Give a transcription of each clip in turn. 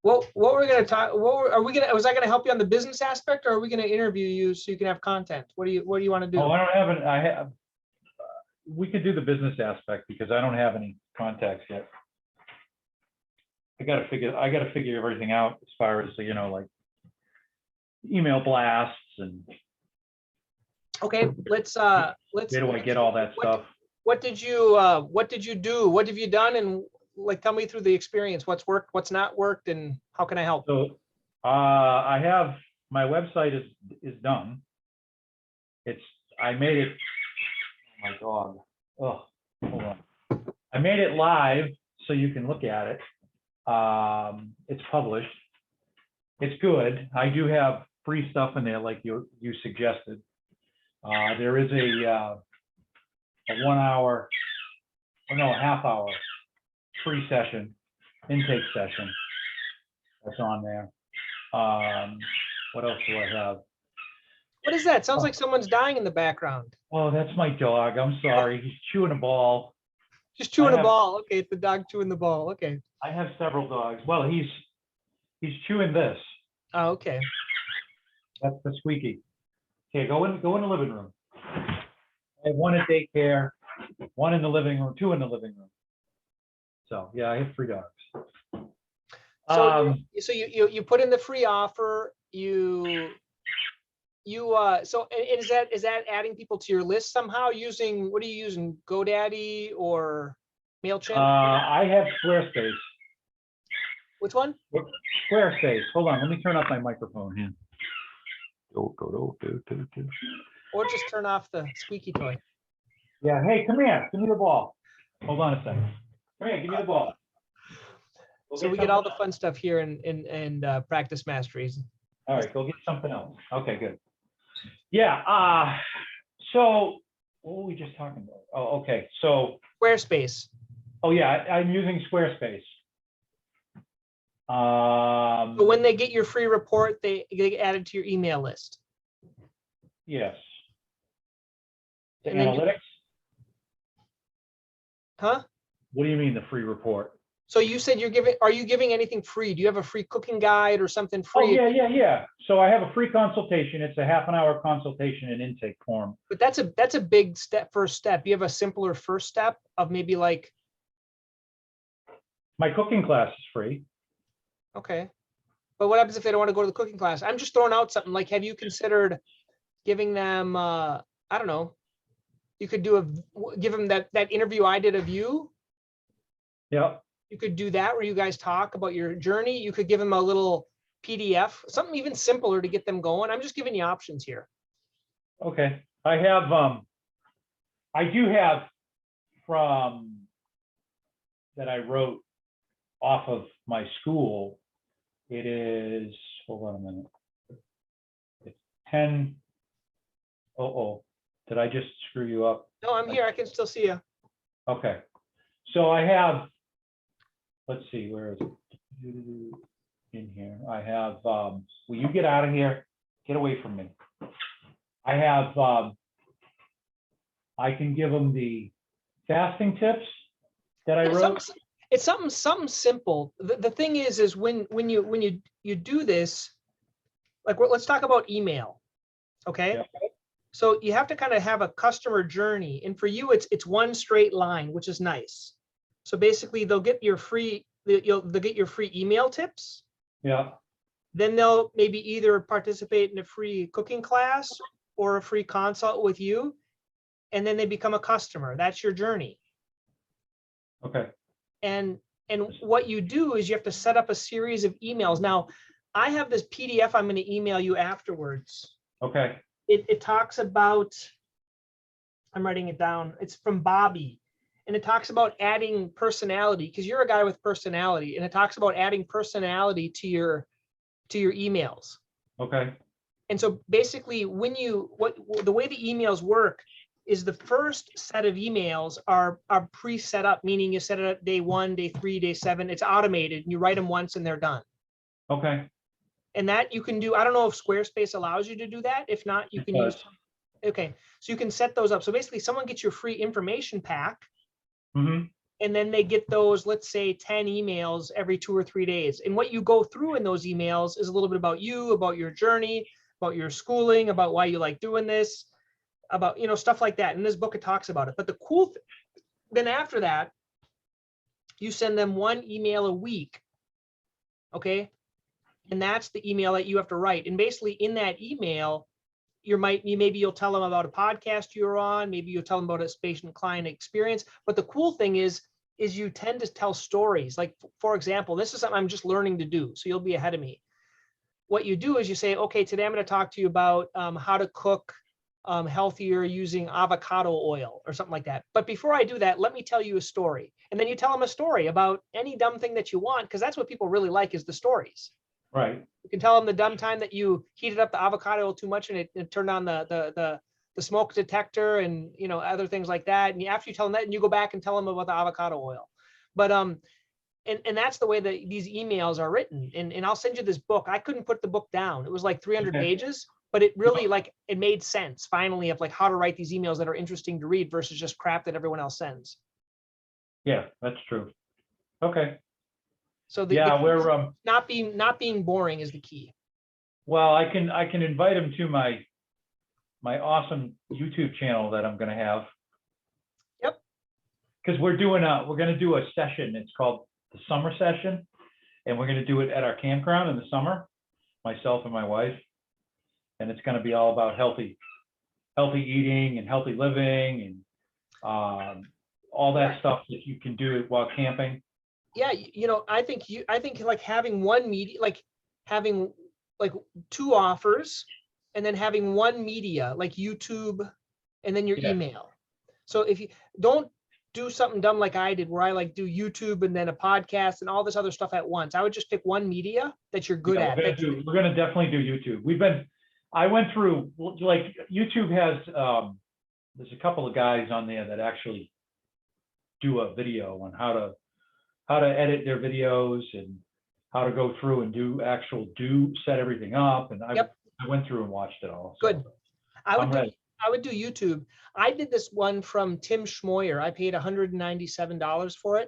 What we're going to talk, was I going to help you on the business aspect, or are we going to interview you so you can have content? What do you want to do? Oh, I have, we could do the business aspect because I don't have any contacts yet. I got to figure everything out as far as, you know, like email blasts and. Okay, let's. Where do I get all that stuff? What did you do? What have you done? And like, tell me through the experience, what's worked, what's not worked, and how can I help? So I have, my website is done. I made it, oh my dog. Oh, hold on. I made it live so you can look at it. It's published. It's good. I do have free stuff in there like you suggested. There is a 1 hour, or no, a half hour free session, intake session that's on there. What else do I have? What is that? Sounds like someone's dying in the background. Oh, that's my dog. I'm sorry. He's chewing a ball. Just chewing a ball. Okay, it's the dog chewing the ball. Okay. I have several dogs. Well, he's chewing this. Oh, okay. That's the squeaky. Okay, go in the living room. I have one at daycare, one in the living room, two in the living room. So yeah, I have 3 dogs. So you put in the free offer. So is that adding people to your list somehow using, what are you using, GoDaddy or MailChimp? I have Squarespace. Which one? Squarespace. Hold on, let me turn off my microphone here. Or just turn off the squeaky toy. Yeah, hey, come here. Give me the ball. Hold on a second. Come here, give me the ball. So we get all the fun stuff here in Practice Masteries. All right, go get something else. Okay, good. Yeah, so what were we just talking about? Oh, okay, so. Squarespace. Oh yeah, I'm using Squarespace. So when they get your free report, they get added to your email list. Yes. The And then analytics? Huh? What do you mean the free report? So you said are you giving anything free? Do you have a free cooking guide or something free? Oh, yeah. So I have a free consultation. It's a half-an-hour consultation and intake form. But that's a big first step. You have a simpler first step of maybe like. My cooking class is free. Okay. But what happens if they don't want to go to the cooking class? I'm just throwing out something like, have you considered giving them, I don't know, you could give them that interview I did of you. Yeah. You could do that where you guys talk about your journey. You could give them a little PDF, something even simpler to get them going. I'm just giving you options here. Okay. I do have from that I wrote off of my school. It is, hold on a minute. It's 10. Oh, did I just screw you up? No, I'm here. I can still see you. Okay. So I have, let's see, where is it? In here. I have, will you get out of here? Get away from me. I have, I can give them the fasting tips that I wrote. It's something simple. The thing is when you do this, like let's talk about email. Okay. Yeah. So you have to kind of have a customer journey. And for you, it's one straight line, which is nice. So basically they'll get your free, they'll get your free email tips. Yeah. Then they'll maybe either participate in a free cooking class or a free consult with you. And then they become a customer. That's your journey. Okay. And what you do is you have to set up a series of emails. Now, I have this PDF I'm going to email you afterwards. Okay. It talks about, I'm writing it down. It's from Bobby. And it talks about adding personality, because you're a guy with personality. And it talks about adding personality to your emails. Okay. And so basically the way the emails work is the first set of emails are pre-set up, meaning you set it up day 1, day 3, day 7. It's automated and you write them once and they're done. Okay. And that you can do. I don't know if Squarespace allows you to do that. If not, you can use. Okay. So you can set those up. So basically someone gets your free information pack. Mm-hmm. And then they get those, let's say 10 emails every 2 or 3 days. And what you go through in those emails is a little bit about you, about your journey, about your schooling, about why you like doing this, about, you know, stuff like that. In this book, it talks about it. But the cool then after that, you send them one email a week. Okay. And that's the email that you have to write. And basically in that email, maybe you'll tell them about a podcast you're on, maybe you'll tell them about a patient client experience. But the cool thing is you tend to tell stories. Like, for example, this is something I'm just learning to do, so you'll be ahead of me. What you do is you say, okay, today I'm going to talk to you about how to cook healthier using avocado oil or something like that. But before I do that, let me tell you a story. And then you tell them a story about any dumb thing that you want, because that's what people really like, is the stories. Right. You can tell them the dumb time that you heated up the avocado oil too much and it turned on the smoke detector and, you know, other things like that. And after you tell them that, and you go back and tell them about the avocado oil. But and that's the way that these emails are written. And I'll send you this book. I couldn't put the book down. It was like 300 pages, but it really, like, it made sense finally of like how to write these emails that are interesting to read versus just crap that everyone else sends. Yeah, that's true. Okay. So we're not being boring is the key. well, I can invite him to my awesome YouTube channel that I'm going to have. Yep. Because we're going to do a session. It's called the summer session, and we're going to do it at our campground in the summer, myself and my wife. And it's going to be all about healthy eating and healthy living and all that stuff that you can do while camping. Yeah, you know, I think like having one media, like having like 2 offers, and then having one media like YouTube, and then your email. So if you don't do something dumb like I did, where I like do YouTube and then a podcast and all this other stuff at once, I would just pick one media that you're good at. We're gonna definitely do YouTube. I went through, like, YouTube has there's a couple of guys on there that actually do a video on how to edit their videos and how to go through and set everything up. And I went through and watched it all. So good. I would do YouTube. I did this one from Tim Schmoyer. I paid $197 for it.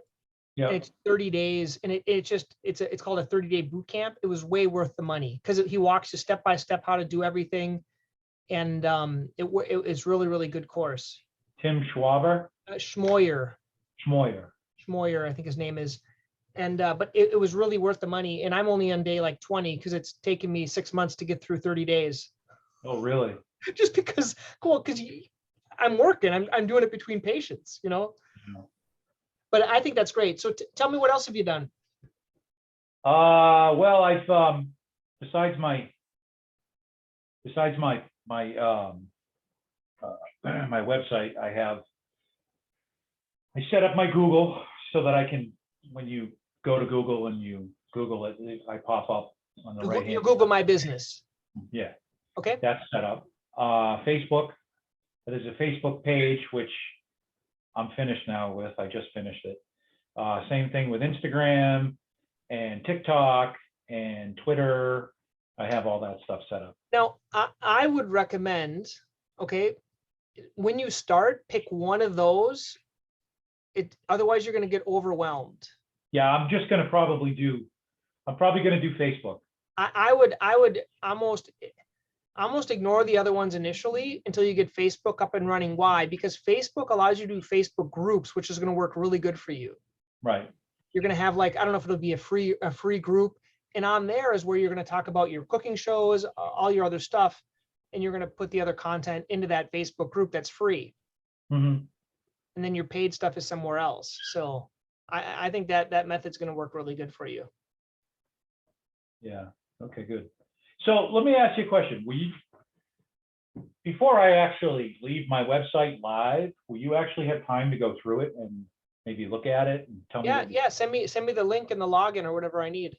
Yeah. It's 30 days, and it's called a 30-day boot camp. It was way worth the money because he walks you step by step how to do everything, and it's really, really good course. Tim Schwaber? Schmoyer. Schmoyer, I think his name is. And but it was really worth the money. And I'm only on day like 20 because it's taken me 6 months to get through 30 days. Oh, really? Just because, because I'm working, I'm doing it between patients, you know. Yeah. But I think that's great. So tell me, what else have you done? Well, I've besides my my website, I set up my Google so that I can, when you go to Google and you Google it, I pop up on the right hand. You Google my business. Yeah. Okay. That's set up. Facebook. There's a Facebook page, which I'm finished now with. I just finished it. Same thing with Instagram and TikTok and Twitter. I have all that stuff set up. Now, I would recommend, okay, when you start, pick one of those. Otherwise you're going to get overwhelmed. Yeah, I'm probably going to do Facebook. I would almost ignore the other ones initially until you get Facebook up and running. Why? Because Facebook allows you to do Facebook groups, which is going to work really good for you. Right. You're going to have, like, I don't know if it'll be a free group, and on there is where you're going to talk about your cooking shows, all your other stuff, and you're going to put the other content into that Facebook group that's free. Mm-hmm. And then your paid stuff is somewhere else. So I think that method's going to work really good for you. Yeah. Okay, good. So let me ask you a question. Before I actually leave my website live, will you actually have time to go through it and maybe look at it and tell me? Yeah. Send me the link and the login or whatever I need.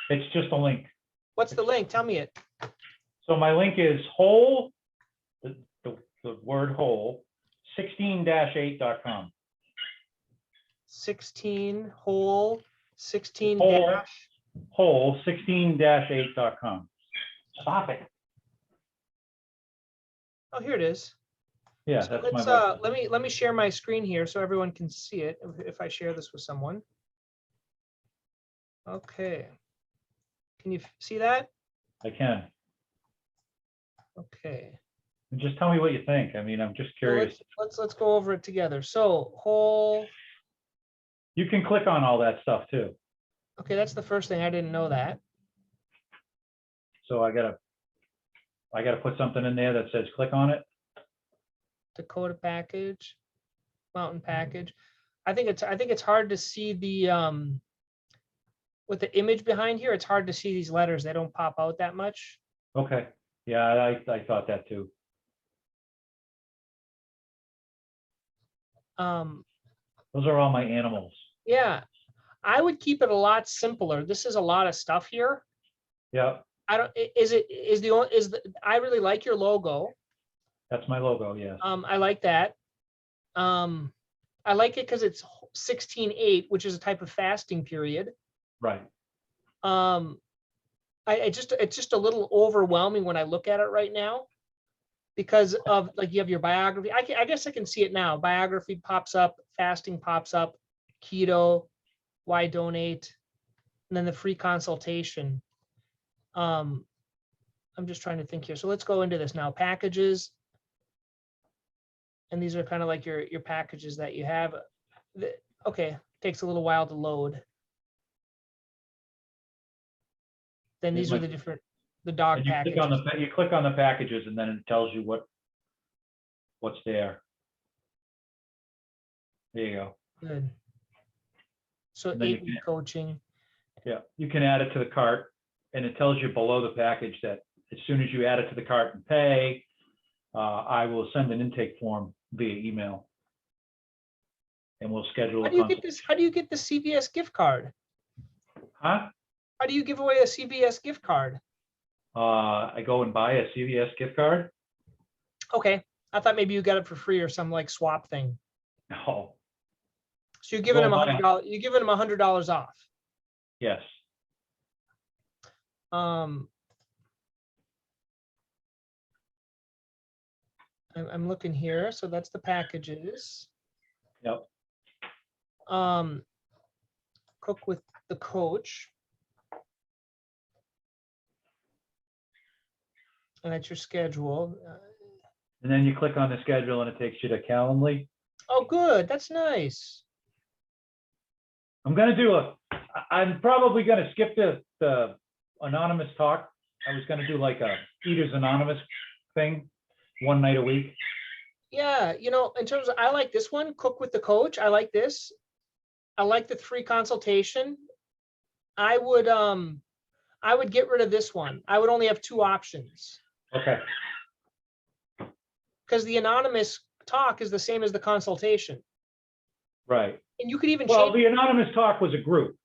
It's just a link. What's the link? Tell me it. So my link is whole, the word whole, 16-8.com. 16 whole 16 dash whole 16-8.com. Stop it. Oh, here it is. Yeah, So that's my let's website. let me share my screen here so everyone can see it if I share this with someone. Okay. Can you see that? I can. Okay. And just tell me what you think. I mean, I'm just So curious. let's go over it together. So whole. You can click on all that stuff too. Okay, that's the first thing. I didn't know that. So I gotta put something in there that says click on it. Dakota package, mountain package. I think it's hard to see the with the image behind here. It's hard to see these letters. They don't pop out that much. Okay. Yeah, I thought that too. Those are all my animals. Yeah, I would keep it a lot simpler. This is a lot of stuff here. Yeah, I don't. I really like your logo. that's my logo. Yes. I like that. I like it because it's 16/8, which is a type of fasting period. Right. It's just a little overwhelming when I look at it right now because of like you have your biography. I guess I can see it now. Biography pops up, fasting pops up, keto, why donate, and then the free consultation. I'm just trying to think here. So let's go into this now. Packages. And these are kind of like your packages that you have. Okay, takes a little while to load. Then these are the different, the dog And you packages. click on the packages, and then it tells you what's there. There you go. Good. So And then you 8-week coaching. Yeah, you can add it to the cart, and it tells you below the package that as soon as you add it to the cart and pay, I will send an intake form via email, and we'll schedule How a do you get consult. this? How do you get the CVS gift card? Huh? How do you give away a CVS gift card? I go and buy a CVS gift card. Okay, I thought maybe you got it for free or some like swap thing. No. So you're giving them Go and buy $100. You're giving them $100 off. Yes. I'm looking here. So that's the packages. Yep. Cook with the coach. And that's your schedule. And then you click on the schedule, and it takes you to Calendly. Oh, good. That's nice. I'm probably gonna skip the anonymous talk. I was gonna do like a Eaters Anonymous thing one night a week. Yeah, in terms of, I like this one, cook with the coach. I like this. I like the free consultation. I would get rid of this one. I would only have 2 options Okay. because the anonymous talk is the same as the consultation. Right. And you could even Well, change. the anonymous talk was a group.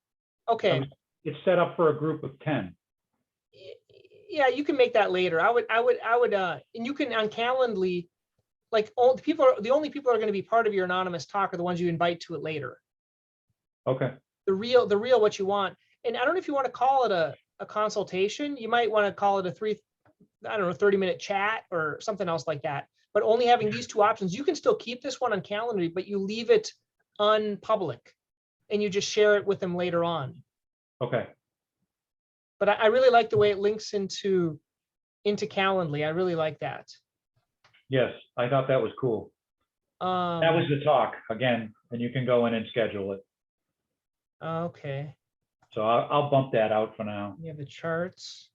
Okay. It's set up for a group of 10. Yeah, you can make that later. I would, and you can on Calendly, like the only people who are going to be part of your anonymous talk are the ones you invite to it later. Okay. The real what you want. And I don't know if you want to call it a consultation. You might want to call it a 30-minute chat or something else like that. But only having these 2 options, you can still keep this one on Calendly, but you leave it unpublic and you just share it with them later on. Okay. But I really like the way it links into Calendly. I really like that. Yes, I thought that was cool. That was the talk again, and you can go in and schedule it. Okay. So I'll bump that out for now. You have the charts.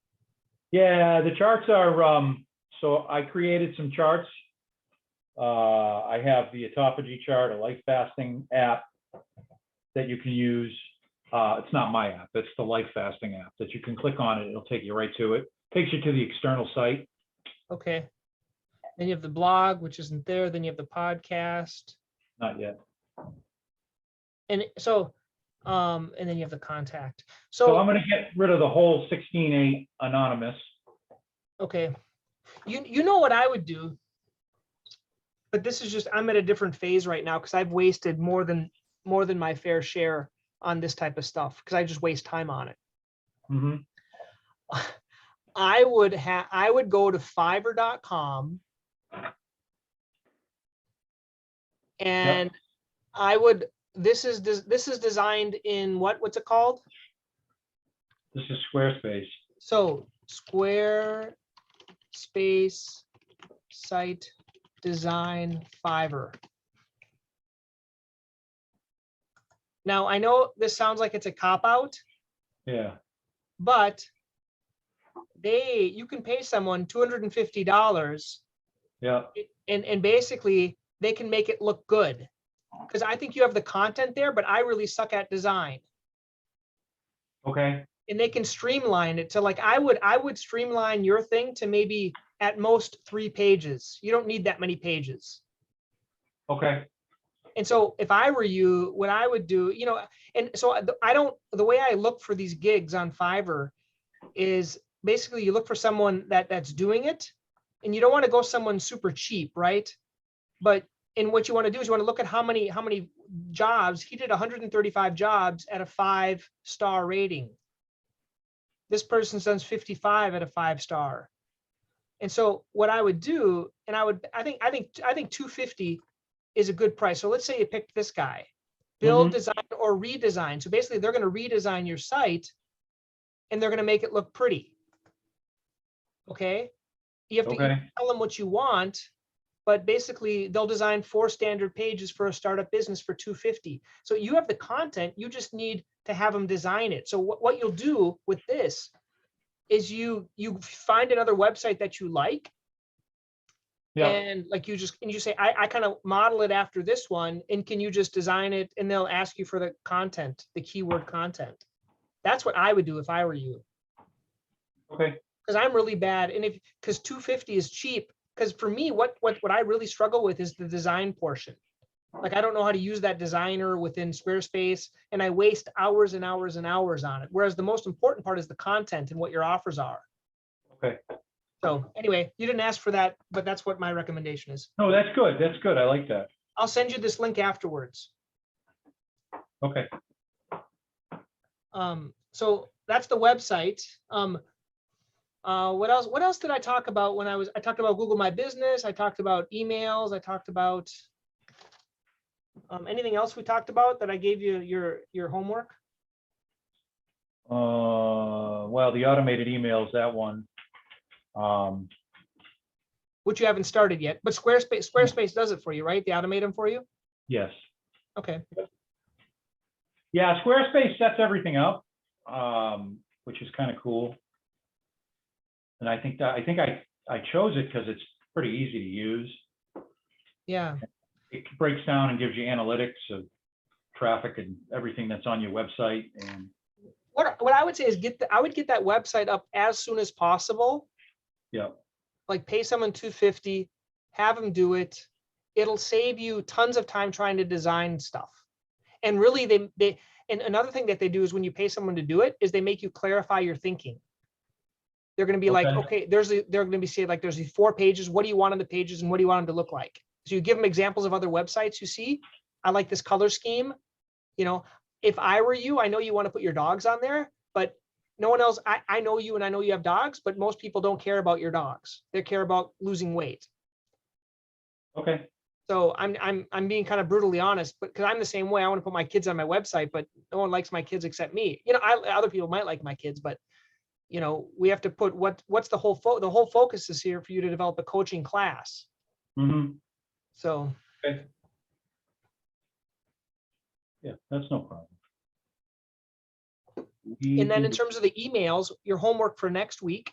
Yeah, the charts are, so I created some charts. I have the autophagy chart, a life fasting app that you can use. It's not my app, it's the life fasting app that you can click on it. It'll take you right to it. Takes you to the external site. Okay. Then you have the blog, which isn't there. Then you have the podcast. Not yet. And so, and then you have the contact. So I'm going to get rid of the whole 16/8 anonymous. Okay. You know what I would do, but this is just, I'm at a different phase right now because I've wasted more than my fair share on this type of stuff because I just waste time on it. Mm-hmm. I would go to Fiverr.com And this is designed in what's it called? This is Squarespace. So Squarespace site design Fiverr. Now I know this sounds like it's a cop-out, Yeah. but you can pay someone $250, Yeah. and basically they can make it look good. Because I think you have the content there, but I really suck at design. Okay. And they can streamline it to, like, I would streamline your thing to maybe at most 3 pages. You don't need that many pages. Okay. And so if I were you, what I would do, and so the way I look for these gigs on Fiverr is basically you look for someone that's doing it, and you don't want to go someone super cheap, right? But what you want to do is you want to look at how many jobs he did. 135 jobs at a 5-star rating. This person does 55 at a 5-star. And so what I would do, and I think 250 is a good price. So let's say you picked this guy, build, design, or redesign. So basically they're going to redesign your site and they're going to make it look pretty. Okay. You have to tell them what you want, but basically they'll design 4 standard pages for a startup business for 250. So you have the content, you just need to have them design it. So what you'll do with this is you find another website that you like. Yeah. And like you say, I kind of model it after this one, and can you just design it? And they'll ask you for the content, the keyword content. That's what I would do if I were you. Okay. Because I'm really bad, and because 250 is cheap. Because for me, what I really struggle with is the design portion. Like, I don't know how to use that designer within Squarespace, and I waste hours and hours and hours on it. Whereas the most important part is the content and what your offers are. Okay. So anyway, you didn't ask for that, but that's what my recommendation is. No, that's good. That's good. I like that. I'll send you this link afterwards. Okay. So that's the website. What else did I talk about when I talked about Google My Business. I talked about emails. I talked about anything else we talked about that I gave you your homework? Well, the automated emails, that one. Which you haven't started yet, but Squarespace does it for you, right? They automate them for you? Yes. Okay. Yeah, Squarespace sets everything up, which is kind of cool. And I think I chose it because it's pretty easy to use. Yeah. It breaks down and gives you analytics of traffic and everything that's on your website. And what I would say is I would get that website up as soon as possible. Yeah. Like, pay someone $250, have them do it. It'll save you tons of time trying to design stuff. And really, and another thing that they do is when you pay someone to do it is they make you clarify your thinking. They're going to be like, okay, they're going to be saying, like, there's these 4 pages. What do you want on the pages, and what do you want them to look like? So you give them examples of other websites you see. I like this color scheme. If I were you, I know you want to put your dogs on there, but no one else. I know you, and I know you have dogs, but most people don't care about your dogs. They care about losing weight. Okay. So I'm being kind of brutally honest, but because I'm the same way. I want to put my kids on my website, but no one likes my kids except me. Other people might like my kids, but we have to put what's the whole focus is here for you to develop a coaching class. Mm-hmm. So. Okay. Yeah, that's no problem. And then in terms of the emails, your homework for next week,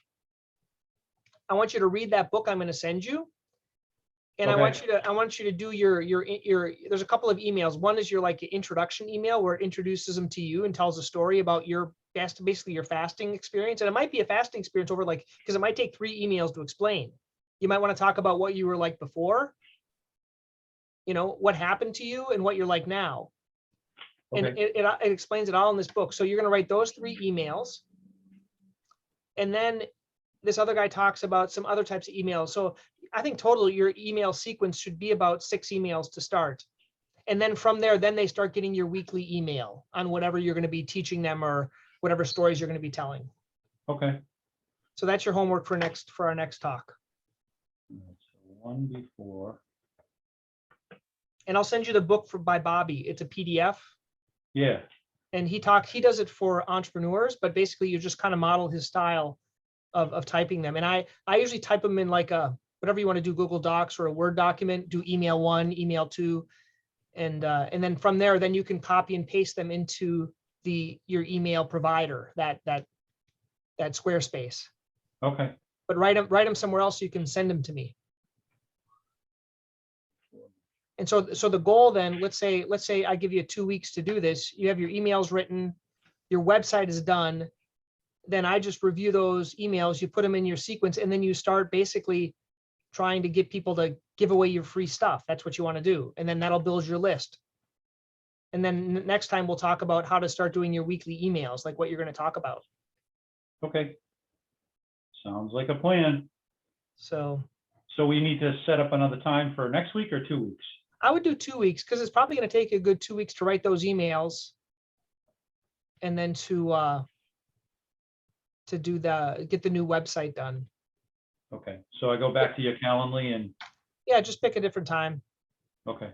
I want you to read that book I'm going to send you. And I want you to do your there's a couple of emails. One is your introduction email where it introduces them to you and tells a story about basically your fasting experience. And it might be a fasting experience over because it might take 3 emails to explain. You might want to talk about what you were like before, what happened to you and what you're like now. And it explains it all in this book. So you're going to write those 3 emails. And then this other guy talks about some other types of emails. So I think total your email sequence should be about 6 emails to start. And then from there, then they start getting your weekly email on whatever you're going to be teaching them or whatever stories you're going to be telling. Okay. So that's your homework for our next talk. So one before. And I'll send you the book by Bobby. It's a PDF. Yeah. And he does it for entrepreneurs, but basically you just kind of model his style of typing them. And I usually type them in like a, whatever you want to do, Google Docs or a Word document, do email 1, email 2. And then from there, then you can copy and paste them into your email provider, that Squarespace. Okay. But write them somewhere else so you can send them to me. And so the goal then, let's say I give you 2 weeks to do this. You have your emails written, your website is done. Then I just review those emails, you put them in your sequence, and then you start basically trying to get people to give away your free stuff. That's what you want to do. And then that'll build your list. And then next time we'll talk about how to start doing your weekly emails, like what you're going to talk about. Okay. Sounds like a plan. So we need to set up another time for next week or 2 weeks? I would do 2 weeks, because it's probably going to take a good 2 weeks to write those emails. And then to get the new website done. Okay. So I go back to your Calendly and, Yeah, just pick a different time. okay.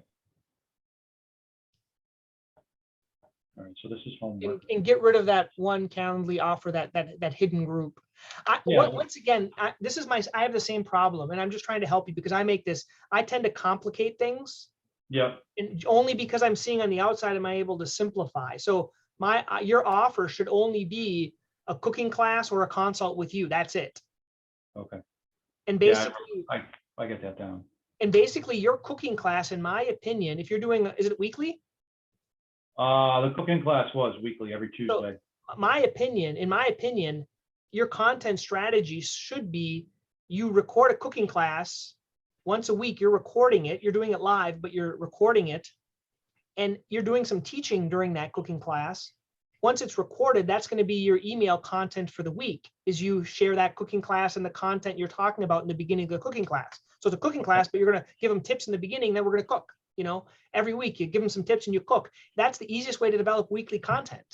All right. So this is homework. And get rid of that one Calendly offer, that hidden group. Yeah. Once again, I have the same problem, and I'm just trying to help you, because I tend to complicate things. Yeah. And only because I'm seeing on the outside am I able to simplify. So your offer should only be a cooking class or a consult with you. That's it. Okay. And Yeah, basically, I get that down. and basically your cooking class, in my opinion, if you're doing, is it weekly? The cooking class was weekly, every Tuesday. In my opinion, your content strategy should be, you record a cooking class once a week. You're recording it. You're doing it live, but you're recording it. And you're doing some teaching during that cooking class. Once it's recorded, that's going to be your email content for the week, is you share that cooking class and the content you're talking about in the beginning of the cooking class. So it's a cooking class, but you're going to give them tips in the beginning, then we're going to cook. Every week you give them some tips and you cook. That's the easiest way to develop weekly content.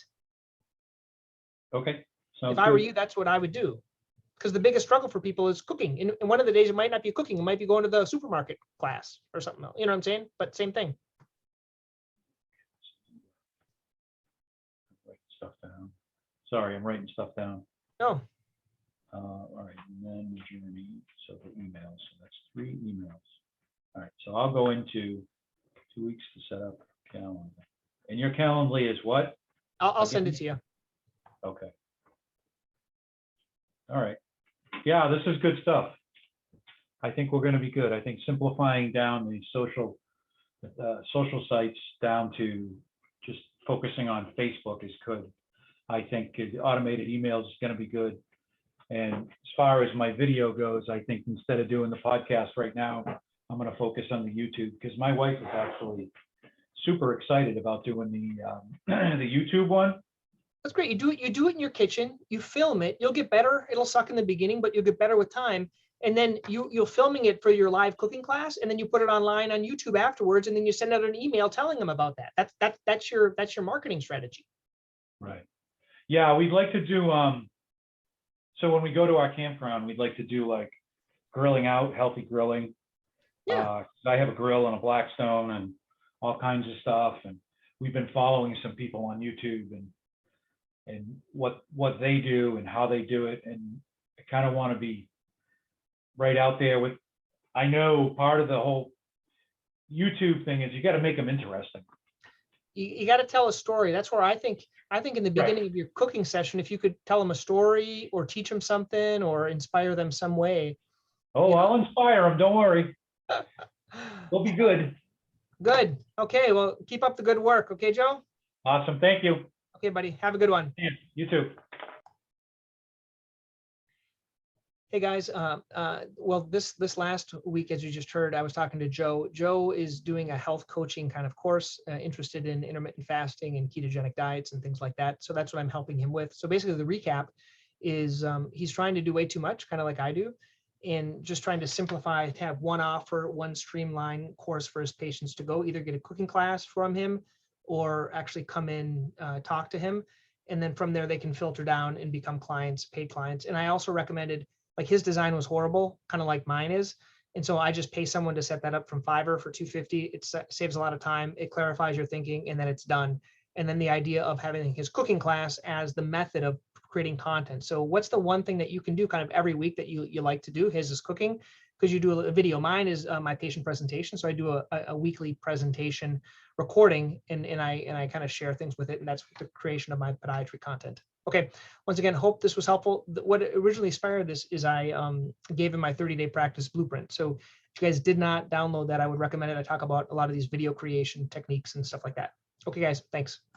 Okay. Sounds If I were good. you, that's what I would do. Because the biggest struggle for people is cooking. And one of the days it might not be cooking. It might be going to the supermarket class or something else. You know what I'm saying? But same thing. Write stuff down. Sorry, I'm writing stuff down. No. All right, and then journey, so the emails. So that's 3 emails. All right, so I'll go into 2 weeks to set up Calendly. And your Calendly is what? I'll send it to you. Okay. All right. Yeah, this is good stuff. I think we're going to be good. I think simplifying down the social sites down to just focusing on Facebook is good. I think automated emails is going to be good. And as far as my video goes, I think instead of doing the podcast right now, I'm going to focus on the YouTube, because my wife is actually super excited about doing the YouTube one. That's great. You do it in your kitchen, you film it, you'll get better. It'll suck in the beginning, but you'll get better with time. And then you're filming it for your live cooking class, and then you put it online on YouTube afterwards, and then you send out an email telling them about that. That's your marketing strategy. Right. Yeah, we'd like to do so when we go to our campground, we'd like to do like grilling out, healthy grilling. Yeah. I have a grill and a Blackstone and all kinds of stuff, and we've been following some people on YouTube and what they do and how they do it, and I kind of want to be right out there with. I know part of the whole YouTube thing is you got to make them interesting. You got to tell a story. That's where I think in the beginning of your cooking session, if you could tell them a story or teach them something or inspire them some way. Oh, I'll inspire them. Don't worry. We'll be good. Good. Okay. Well, keep up the good work. Okay, Joe? Awesome. Thank you. Okay, buddy. Have a good one. Yeah, you too. Hey guys, well, this last week, as you just heard, I was talking to Joe. Joe is doing a health coaching kind of course, interested in intermittent fasting and ketogenic diets and things like that. So that's what I'm helping him with. So basically the recap is he's trying to do way too much, kind of like I do, and just trying to simplify, to have one offer, one streamlined course for his patients to go either get a cooking class from him or actually come in, talk to him. And then from there, they can filter down and become clients, paid clients. And I also recommended, like his design was horrible, kind of like mine is. And so I just pay someone to set that up from Fiverr for $250. It saves a lot of time. It clarifies your thinking, and then it's done. And then the idea of having his cooking class as the method of creating content. So what's the one thing that you can do kind of every week that you like to do? His is cooking, because you do a video. Mine is my patient presentation. So I do a weekly presentation recording, and I kind of share things with it. And that's the creation of my podiatry content. Okay. Once again, hope this was helpful. What originally inspired this is I gave him my 30-day practice blueprint. So if you guys did not download that, I would recommend it. I talk about a lot of these video creation techniques and stuff like that. Okay, guys, thanks.